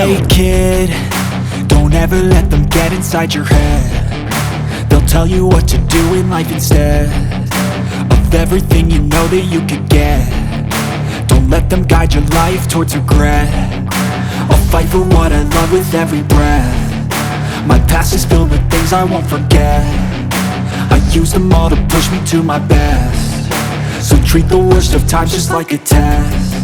Hey kid, don't ever let them get inside your head. They'll tell you what to do in life instead of everything you know that you could get. Don't let them guide your life towards regret. I'll fight for what I love with every breath. My past is filled with things I won't forget. I use them all to push me to my best. So treat the worst of times just like a test.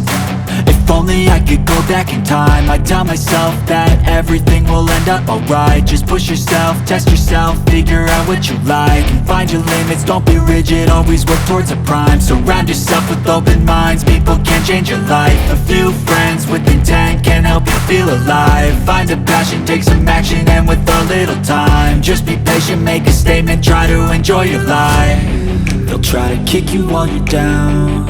If only I could go back in time, I'd tell myself that everything will end up alright. Just push yourself, test yourself, figure out what you like, and find your limits, don't be rigid, always work towards a prime. Surround yourself with open minds, people can change your life. A few friends with intent can help you feel alive. Find a passion, take some action, and with a little time, just be patient, make a statement, try to enjoy your life. They'll try to kick you while you're down.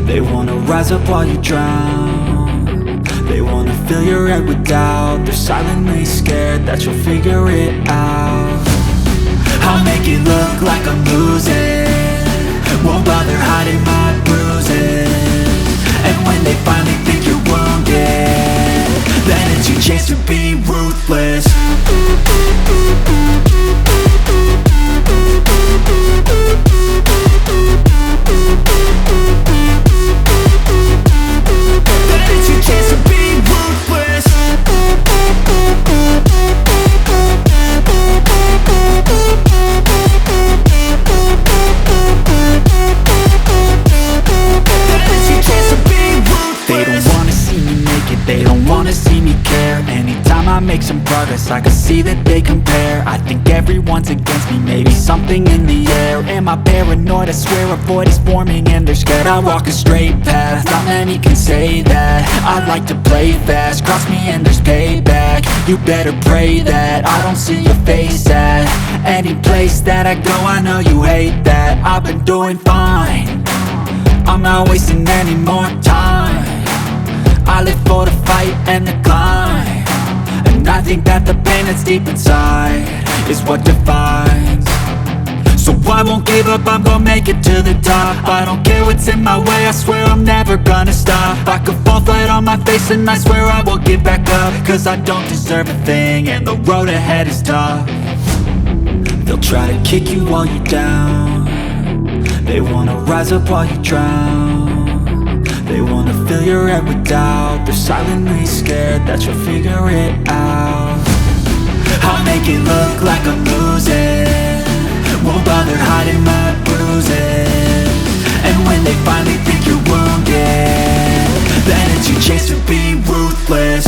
They wanna rise up while you drown. They wanna fill your head with doubt. They're silently scared that you'll figure it out. I'll make it look like I'm losing, won't bother hiding my bruises. And when they finally think you're wounded, then it's your chance to be ruthless. They don't wanna see me care. Anytime I make some progress, I can see that they compare. I think everyone's against me, maybe something in the air. Am I paranoid? I swear a void is forming and they're scared I walk a straight path. Not many can say that. I like to play fast, cross me and there's payback. You better pray that I don't see your face at any place that I go. I know you hate that. I've been doing fine, I'm not wasting any more time. I live for the fight and the climb, and I think that the pain that's deep inside is what defines. So I won't give up, I'm gonna make it to the top. I don't care what's in my way, I swear I'm never gonna stop. I could fall flat on my face and I swear I will get back up, cause I don't deserve a thing and the road ahead is tough. They'll try to kick you while you're down. They wanna rise up while you drown. They wanna fill your head with doubt. They're silently scared that you'll figure it out. I'll make it look like I'm losing, won't bother hiding my bruises. And when they finally think you're wounded, then it's your chance to be ruthless.